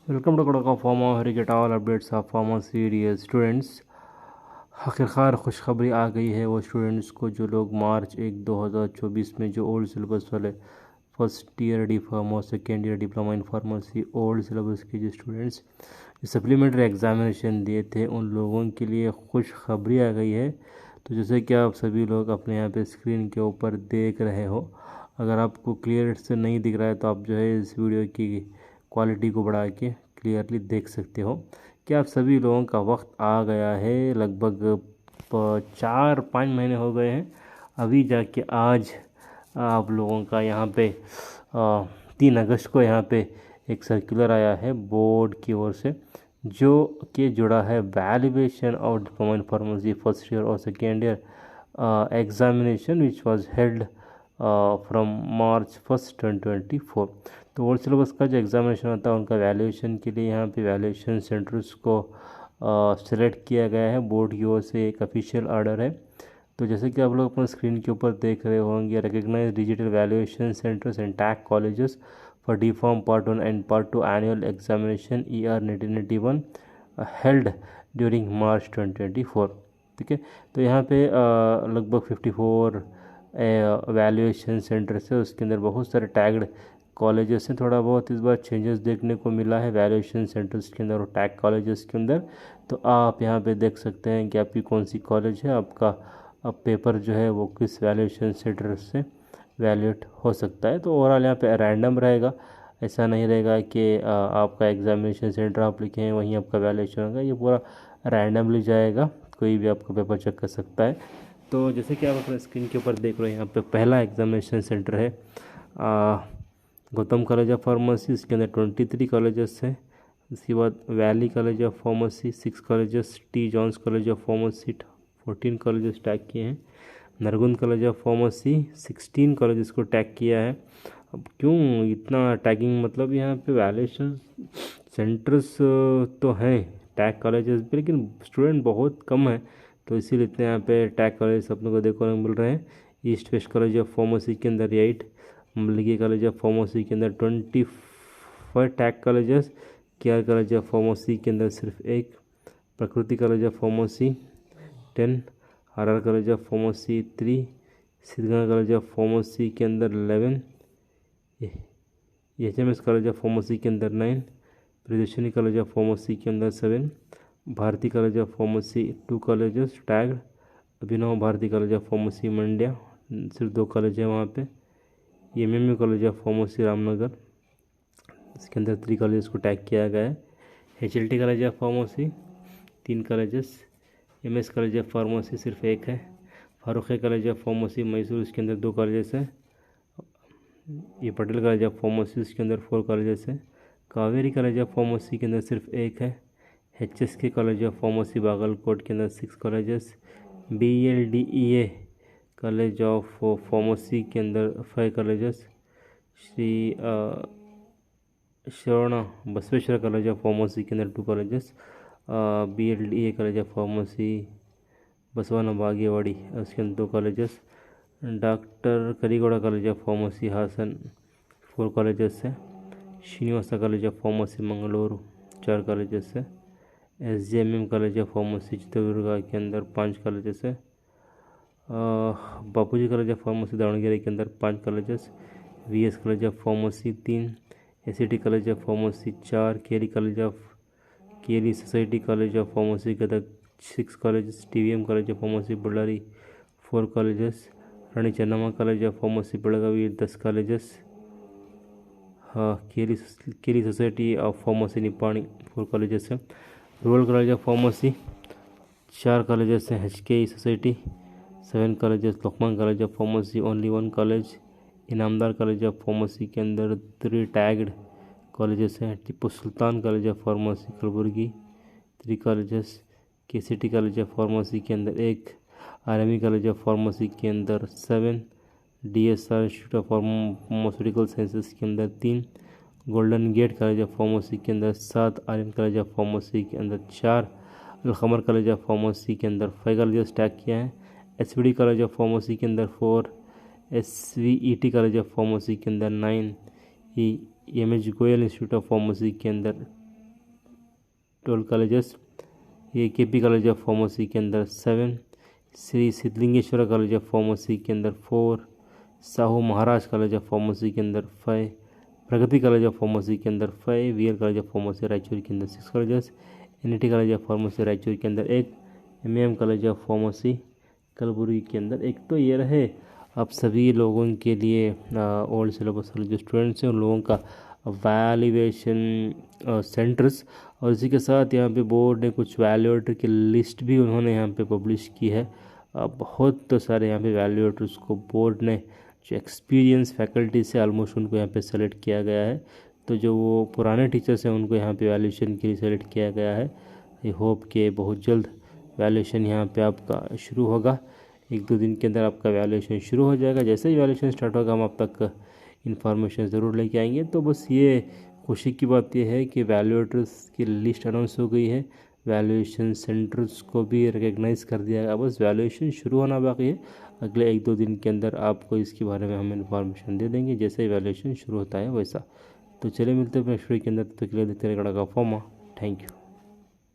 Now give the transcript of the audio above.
Welcome to Kadka pharma here get all updates of pharma serious students. आखिरकार खुशखबरी आ गई है वो स्टूडेंट्स को जो लोग मार्च 1 2024 में जो ओल्ड सिलेबस वाले first year D pharma second year diploma in pharmacy old syllabus के जो स्टूडेंट्स सप्लीमेंट्री एग्जामिनेशन दिए थे उन लोगों के लिए खुशखबरी आ गई है। तो जैसे कि आप सभी लोग अपने यहाँ पे स्क्रीन के ऊपर देख रहे हो, अगर आपको क्लियर से नहीं दिख रहा है तो आप जो है इस वीडियो की क्वालिटी को बढ़ा के क्लियरली देख सकते हो कि आप सभी लोगों का वक्त आ गया है। लगभग 4-5 महीने हो गए हैं, अभी जाके आज आप लोगों का यहाँ पे 3 अगस्त को यहाँ पे एक सर्कुलर आया है बोर्ड की ओर से जो कि जुड़ा है valuation of diploma in pharmacy first year और second year examination which was held from March 1 2024। तो ओल्ड सिलेबस का जो एग्जामिनेशन होता है उनका वैल्यूएशन के लिए यहाँ पे वैल्यूएशन सेंटर्स को सिलेक्ट किया गया है बोर्ड की ओर से, एक ऑफिशियल ऑर्डर है। तो जैसे कि आप लोग अपने स्क्रीन के ऊपर देख रहे होंगे, recognise digital valuation centres and tag colleges for D form part 1 and part 2 annual examination ER 1991 held during March 2024। ठीक है, तो यहाँ पे लगभग 54 वैल्यूएशन सेंटर्स है, उसके अंदर बहुत सारे टैग्ड कॉलेजेस हैं। थोड़ा बहुत इस बार चेंजेस देखने को मिला है वैल्यूएशन सेंटर्स के अंदर और टैग कॉलेजेस के अंदर। तो आप यहाँ पे देख सकते हैं कि आपकी कौन सी कॉलेज है, आपका अब पेपर जो है वो किस वैल्यूएशन सेंटर से वैल्यूएट हो सकता है। तो ओवरऑल यहाँ पे रैंडम रहेगा, ऐसा नहीं रहेगा कि आपका एग्जामिनेशन सेंटर आप लिखे हैं वहीं आपका वैल्यूएशन होगा, ये पूरा रैंडमली जाएगा, कोई भी आपका पेपर चेक कर सकता है। तो जैसे कि आप अपने स्क्रीन के ऊपर देख रहे हैं, यहाँ पे पहला एग्जामिनेशन सेंटर है गौतम कॉलेज ऑफ फार्मेसी, इसके अंदर 23 कॉलेजेस हैं। इसके बाद Valley College of Pharmacy 6 colleges, T John's College of Pharmacy 14 colleges tag किए हैं, Nargun College of Pharmacy 16 colleges को टैग किया है। अब क्यों इतना टैगिंग, मतलब यहाँ पे वैल्यूएशन सेंटर्स तो हैं टैग कॉलेजेस भी, लेकिन स्टूडेंट बहुत कम है, तो इसीलिए इतने यहाँ पे टैग कॉलेज अपने को देखने को मिल रहे हैं। East west college of pharmacy के अंदर 8, मलिकी कॉलेज ऑफ फार्मेसी के अंदर 25 tag colleges, KR college of pharmacy के अंदर सिर्फ 1, Prakriti college of pharmacy 10, RR college of pharmacy 3, Siddaganga college of pharmacy के अंदर 11, HMS कॉलेज ऑफ फार्मेसी के अंदर 9, प्रियदर्शनी कॉलेज ऑफ फार्मेसी के अंदर 7, Bharati college of pharmacy 2 colleges tagged, Abhinav Bharati college of pharmacy Mandya सिर्फ 2 कॉलेज है वहाँ पे, MMU college of pharmacy Ramanagara, इसके अंदर 3 कॉलेज को टैग किया गया है। HLT college of pharmacy 3 colleges, MS college of pharmacy सिर्फ 1 है, Farooq college of pharmacy Mysore, इसके अंदर 2 कॉलेजेस हैं, ये पटेल कॉलेज ऑफ फार्मेसी इसके अंदर 4 कॉलेजेस हैं, कावेरी कॉलेज ऑफ फार्मेसी के अंदर सिर्फ 1 है, HSK college of pharmacy Bagalkot के अंदर 6 colleges, BLDEA college of pharmacy के अंदर 5 colleges, Shri Sharana Basaveshwara college of pharmacy के अंदर 2 colleges, BLDEA college of pharmacy Basavana Bagewadi उसके अंदर 2 colleges, doctor Karigowda college of pharmacy Hassan 4 colleges है, Srinivasa college of pharmacy Mangaluru 4 colleges है, SJMM college of pharmacy Chitradurga के अंदर 5 कॉलेजेस है, Bapuji college of pharmacy Davanagere के अंदर 5 colleges, VS college of pharmacy 3, ACT college of pharmacy 4, KLE society college of pharmacy के अंदर 6 colleges, TVM college of pharmacy Ballari 4 colleges, Rani Channamma college of pharmacy Belagavi 10 colleges, KLE society of pharmacy Nipani 4 colleges है, rural college of pharmacy 4 colleges हैं, HKE society 7 colleges, Lakhman college of pharmacy only 1 college, Inamdar college of pharmacy के अंदर 3 tagged colleges हैं, Tippu Sultan college of pharmacy Kalaburagi 3 colleges, KCT college of pharmacy के अंदर 1, RME college of pharmacy के अंदर 7, DSR institute of pharmaceutical sciences के अंदर 3, golden gate college of pharmacy के अंदर 7, आर्यन कॉलेज ऑफ फार्मेसी के अंदर 4, अलखमर कॉलेज ऑफ फार्मेसी के अंदर 5 कॉलेजेस टैग किया है, SVD कॉलेज ऑफ फार्मेसी के अंदर 4, SVET कॉलेज ऑफ फार्मेसी के अंदर 9, MH Goyal institute of pharmacy के अंदर 12 कॉलेजेस, ये केपी कॉलेज ऑफ फार्मेसी के अंदर 7, Shri Siddhalingeshwar college of pharmacy के अंदर 4, साहू महाराज कॉलेज ऑफ फार्मेसी के अंदर 5, प्रगति कॉलेज ऑफ फार्मेसी के अंदर 5, VR college of pharmacy Raichur के अंदर 6 colleges, NIT college of pharmacy Raichur के अंदर 1, MAM college of pharmacy Kalaburagi के अंदर 1। तो ये रहे आप सभी लोगों के लिए ओल्ड सिलेबस वाले जो स्टूडेंट्स हैं उन लोगों का वैल्यूएशन सेंटर्स। और इसी के साथ यहाँ पे बोर्ड ने कुछ वैल्यूएटर की लिस्ट भी उन्होंने यहाँ पे पब्लिश की है। बहुत तो सारे यहाँ पे वैल्यूएटर्स को बोर्ड ने जो एक्सपीरियंस फैकल्टी से ऑलमोस्ट उनको यहाँ पे सेलेक्ट किया गया है। तो जो वो पुराने टीचर्स हैं उनको यहाँ पे वैल्यूएशन के लिए सेलेक्ट किया गया है। आई होप कि बहुत जल्द वैल्यूएशन यहाँ पे आपका शुरू होगा। 1-2 दिन के अंदर आपका वैल्यूएशन शुरू हो जाएगा। जैसे ही वैल्यूएशन स्टार्ट होगा हम आप तक इन्फॉर्मेशन ज़रूर लेके आएंगे। तो बस ये खुशी की बात यह है कि वैल्यूएटर्स की लिस्ट अनाउंस हो गई है, वैल्यूएशन सेंटर्स को भी रिकग्नाइज़ कर दिया गया। बस वैल्यूएशन शुरू होना बाकी है। अगले 1-2 दिन के अंदर आपको इसके बारे में हम इन्फॉर्मेशन दे देंगे जैसे ही वैल्यूएशन शुरू होता है वैसा। तो चलिए मिलते हैं नेक्स्ट वीक के अंदर। तो के लिए देखते रहेगा फॉर्मा। Thank you.